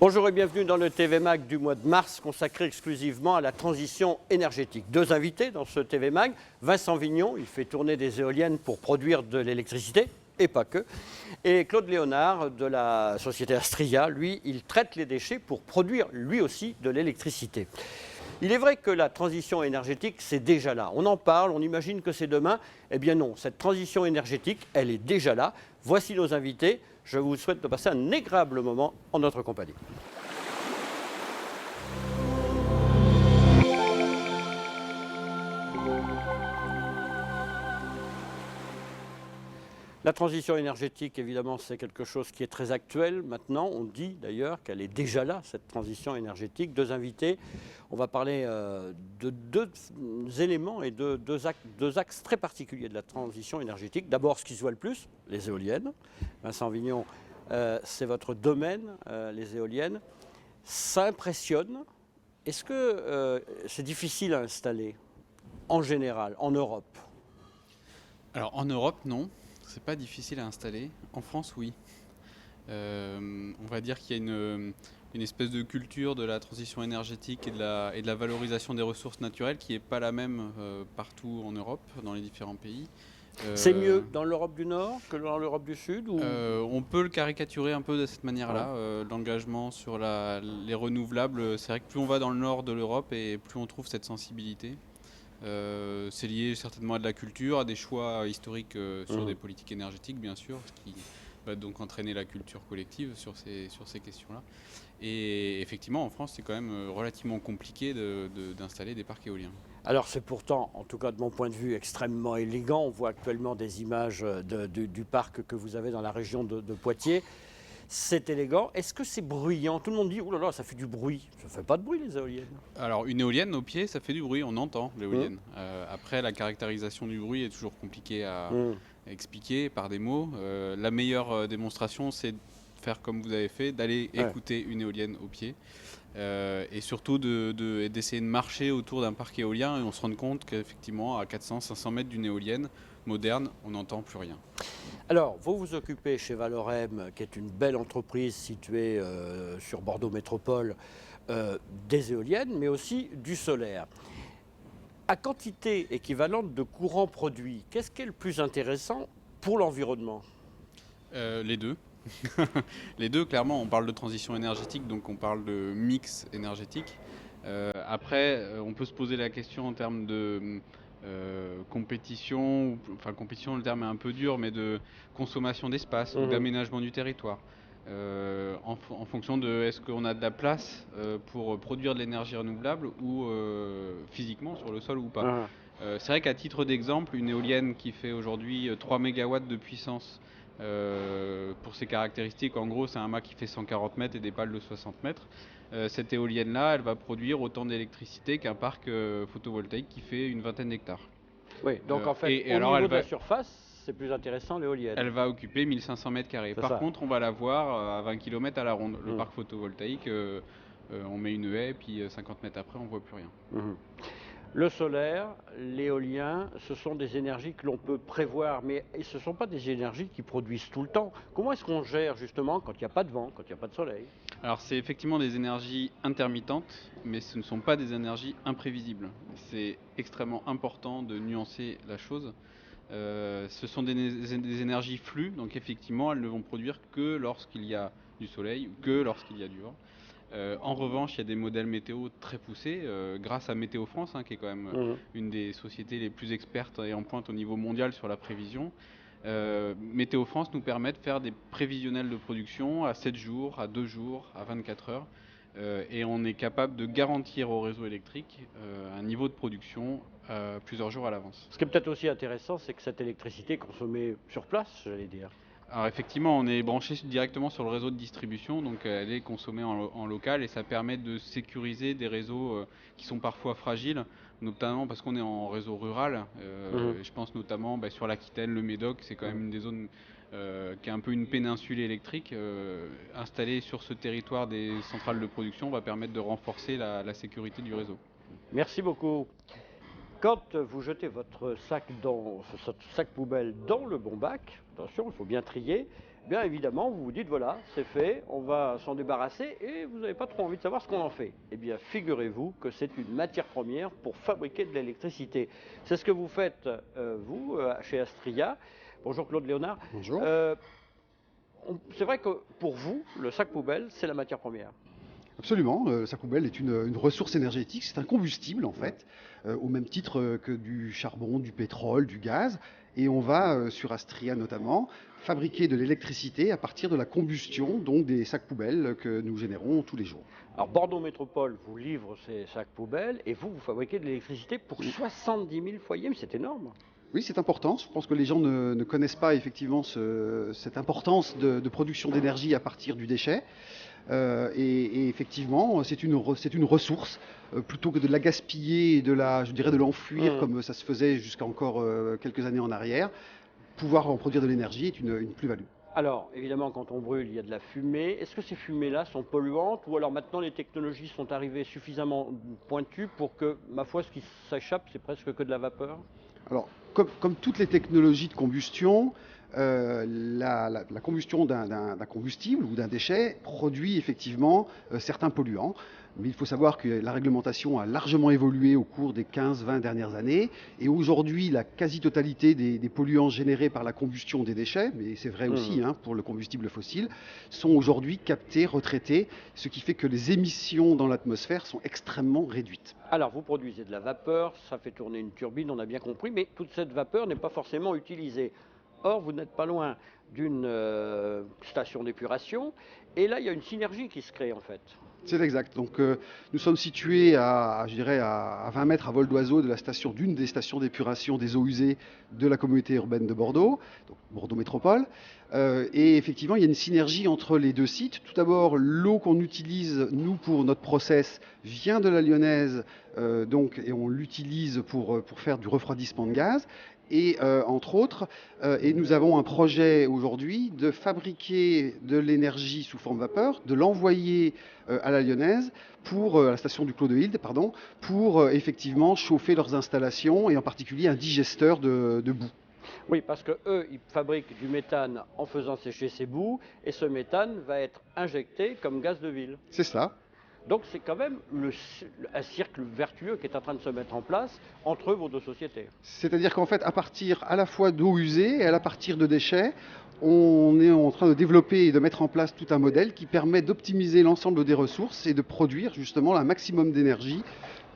Bonjour et bienvenue dans le TV Mag du mois de mars consacré exclusivement à la transition énergétique. Deux invités dans ce TV Mag, Vincent Vignon, il fait tourner des éoliennes pour produire de l'électricité, et pas que, et Claude Léonard de la société Astria, lui, il traite les déchets pour produire lui aussi de l'électricité. Il est vrai que la transition énergétique, c'est déjà là. On en parle, on imagine que c'est demain. Eh bien non, cette transition énergétique, elle est déjà là. Voici nos invités. Je vous souhaite de passer un agréable moment en notre compagnie. La transition énergétique, évidemment, c'est quelque chose qui est très actuel maintenant. On dit d'ailleurs qu'elle est déjà là, cette transition énergétique. Deux invités. On va parler de deux éléments et de deux axes très particuliers de la transition énergétique. D'abord, ce qui se voit le plus, les éoliennes. Vincent Vignon, c'est votre domaine, les éoliennes. Ça impressionne. Est-ce que c'est difficile à installer, en général, en Europe? Alors en Europe, non. C'est pas difficile à installer. En France, oui. On va dire qu'il y a une espèce de culture de la transition énergétique et de la valorisation des ressources naturelles qui n'est pas la même partout en Europe, dans les différents pays. C'est mieux dans l'Europe du Nord que dans l'Europe du Sud ou... On peut le caricaturer un peu de cette manière-là. L'engagement sur les renouvelables, c'est vrai que plus on va dans le nord de l'Europe et plus on trouve cette sensibilité. C'est lié certainement à de la culture, à des choix historiques sur des politiques énergétiques, bien sûr, ce qui va donc entraîner la culture collective sur ces questions-là. Et effectivement, en France, c'est quand même relativement compliqué d'installer des parcs éoliens. Alors c'est pourtant, en tout cas de mon point de vue, extrêmement élégant. On voit actuellement des images du parc que vous avez dans la région de Poitiers. C'est élégant. Est-ce que c'est bruyant? Tout le monde dit, oh là là, ça fait du bruit. Ça ne fait pas de bruit, les éoliennes. Alors, une éolienne au pied, ça fait du bruit, on entend l'éolienne. Après, la caractérisation du bruit est toujours compliquée à expliquer par des mots. La meilleure démonstration, c'est de faire comme vous avez fait, d'aller écouter une éolienne au pied. Et surtout d'essayer de marcher autour d'un parc éolien et on se rend compte qu'effectivement, à 400-500 mètres d'une éolienne moderne, on n'entend plus rien. Alors, vous vous occupez chez Valorem, qui est une belle entreprise située sur Bordeaux Métropole, des éoliennes, mais aussi du solaire. À quantité équivalente de courant produit, qu'est-ce qui est le plus intéressant pour l'environnement? Les deux. Les deux, clairement, on parle de transition énergétique, donc on parle de mix énergétique. Après, on peut se poser la question en termes de compétition, enfin compétition, le terme est un peu dur, mais de consommation d'espace ou d'aménagement du territoire. En fonction de est-ce qu'on a de la place pour produire de l'énergie renouvelable ou physiquement sur le sol ou pas. C'est vrai qu'à titre d'exemple, une éolienne qui fait aujourd'hui 3 MW de puissance, pour ses caractéristiques, en gros c'est un mât qui fait 140 mètres et des pales de 60 mètres. Cette éolienne-là, elle va produire autant d'électricité qu'un parc photovoltaïque qui fait une vingtaine d'hectares. Oui, donc en fait, au niveau de la surface, c'est plus intéressant l'éolienne. Elle va occuper 1500 mètres carrés. Par contre, on va la voir à 20 km à la ronde. Le parc photovoltaïque, on met une haie, puis 50 mètres après, on ne voit plus rien. Le solaire, l'éolien, ce sont des énergies que l'on peut prévoir, mais ce ne sont pas des énergies qui produisent tout le temps. Comment est-ce qu'on gère justement quand il n'y a pas de vent, quand il n'y a pas de soleil? Alors c'est effectivement des énergies intermittentes, mais ce ne sont pas des énergies imprévisibles. C'est extrêmement important de nuancer la chose. Ce sont des énergies flues, donc effectivement elles ne vont produire que lorsqu'il y a du soleil ou que lorsqu'il y a du vent. En revanche, il y a des modèles météo très poussés, grâce à Météo France, qui est quand même une des sociétés les plus expertes et en pointe au niveau mondial sur la prévision. Météo France nous permet de faire des prévisionnels de production à 7 jours, à 2 jours, à 24 heures. Et on est capable de garantir au réseau électrique un niveau de production plusieurs jours à l'avance. Ce qui est peut-être aussi intéressant, c'est que cette électricité est consommée sur place, j'allais dire. Alors effectivement, on est branché directement sur le réseau de distribution, donc elle est consommée en local et ça permet de sécuriser des réseaux qui sont parfois fragiles, notamment parce qu'on est en réseau rural. Je pense notamment sur l'Aquitaine, le Médoc, c'est quand même une des zones qui est un peu une péninsule électrique. Installée sur ce territoire des centrales de production va permettre de renforcer la sécurité du réseau. Merci beaucoup. Quand vous jetez votre sac poubelle dans le bon bac, attention, il faut bien trier, bien évidemment, vous vous dites, voilà, c'est fait, on va s'en débarrasser et vous n'avez pas trop envie de savoir ce qu'on en fait. Eh bien, figurez-vous que c'est une matière première pour fabriquer de l'électricité. C'est ce que vous faites, vous, chez Astria. Bonjour Claude Léonard. Bonjour. C'est vrai que pour vous, le sac poubelle, c'est la matière première. Absolument, le sac poubelle est une ressource énergétique, c'est un combustible en fait, au même titre que du charbon, du pétrole, du gaz. Et on va, sur Astria notamment, fabriquer de l'électricité à partir de la combustion donc des sacs poubelles que nous générons tous les jours. Alors Bordeaux Métropole vous livre ces sacs poubelles et vous fabriquez de l'électricité pour 70 000 foyers, mais c'est énorme. Oui, c'est important. Je pense que les gens ne connaissent pas effectivement cette importance de production d'énergie à partir du déchet. Et effectivement, c'est une ressource. Plutôt que de la gaspiller et je dirais de l'enfuir comme ça se faisait jusqu'à encore quelques années en arrière, pouvoir en produire de l'énergie est une plus-value. Alors, évidemment, quand on brûle, il y a de la fumée. Est-ce que ces fumées-là sont polluantes ou alors maintenant les technologies sont arrivées suffisamment pointues pour que, ma foi, ce qui s'échappe, c'est presque que de la vapeur? Alors, comme toutes les technologies de combustion, la combustion d'un combustible ou d'un déchet produit effectivement certains polluants. Mais il faut savoir que la réglementation a largement évolué au cours des 15-20 dernières années. Et aujourd'hui, la quasi-totalité des polluants générés par la combustion des déchets, mais c'est vrai aussi pour le combustible fossile, sont aujourd'hui captés, retraités, ce qui fait que les émissions dans l'atmosphère sont extrêmement réduites. Alors, vous produisez de la vapeur, ça fait tourner une turbine, on a bien compris, mais toute cette vapeur n'est pas forcément utilisée. Or, vous n'êtes pas loin d'une station d'épuration, et là, il y a une synergie qui se crée en fait. C'est exact. Donc, nous sommes situés je dirais à 20 mètres à vol d'oiseau d'une des stations d'épuration des eaux usées de la communauté urbaine de Bordeaux, donc Bordeaux Métropole. Et effectivement, il y a une synergie entre les deux sites. Tout d'abord, l'eau qu'on utilise, nous, pour notre process, vient de la Lyonnaise, et on l'utilise pour faire du refroidissement de gaz. Et entre autres, et nous avons un projet aujourd'hui de fabriquer de l'énergie sous forme vapeur, de l'envoyer à la Lyonnaise, à la station du Clos de Hilde, pour effectivement chauffer leurs installations et en particulier un digesteur de boue. Oui, parce qu'eux, ils fabriquent du méthane en faisant sécher ces boues, et ce méthane va être injecté comme gaz de ville. C'est cela. Donc c'est quand même un cercle vertueux qui est en train de se mettre en place entre vos deux sociétés. C'est-à-dire qu'en fait, à partir à la fois d'eau usée et à partir de déchets, on est en train de développer et de mettre en place tout un modèle qui permet d'optimiser l'ensemble des ressources et de produire justement un maximum d'énergie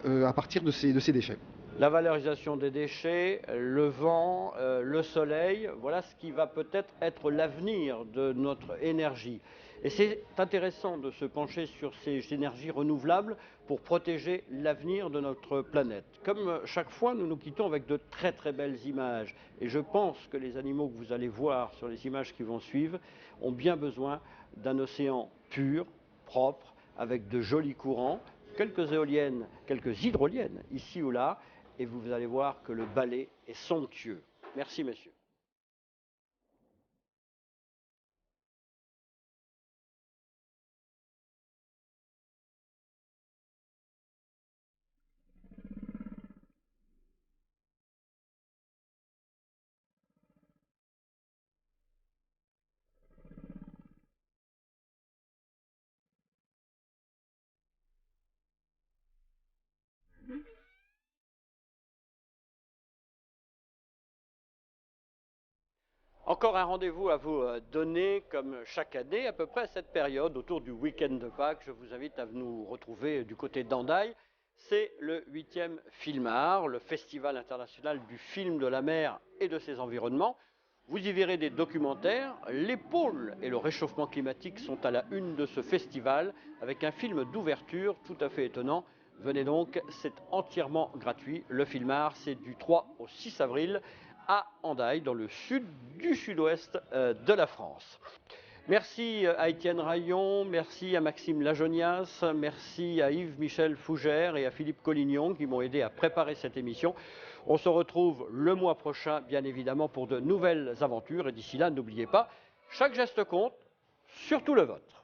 à partir de ces déchets. La valorisation des déchets, le vent, le soleil, voilà ce qui va peut-être être l'avenir de notre énergie. Et c'est intéressant de se pencher sur ces énergies renouvelables pour protéger l'avenir de notre planète. Comme chaque fois, nous nous quittons avec de très très belles images. Et je pense que les animaux que vous allez voir sur les images qui vont suivre ont bien besoin d'un océan pur, propre, avec de jolis courants, quelques éoliennes, quelques hydroliennes ici ou là, et vous allez voir que le ballet est somptueux. Merci messieurs. Encore un rendez-vous à vous donner, comme chaque année, à peu près à cette période, autour du week-end de Pâques. Je vous invite à nous retrouver du côté d'Hendaye. C'est le 8e Filmar, le Festival international du film de la mer et de ses environnements. Vous y verrez des documentaires. Les pôles et le réchauffement climatique sont à la une de ce festival, avec un film d'ouverture tout à fait étonnant. Venez donc, c'est entièrement gratuit. Le Filmar, c'est du 3 au 6 avril. À Hendaye, dans le sud du sud-ouest de la France. Merci à Étienne Raillon, merci à Maxime Lajonias, merci à Yves-Michel Fougère et à Philippe Collignon qui m'ont aidé à préparer cette émission. On se retrouve le mois prochain, bien évidemment, pour de nouvelles aventures. Et d'ici là, n'oubliez pas, chaque geste compte, surtout le vôtre.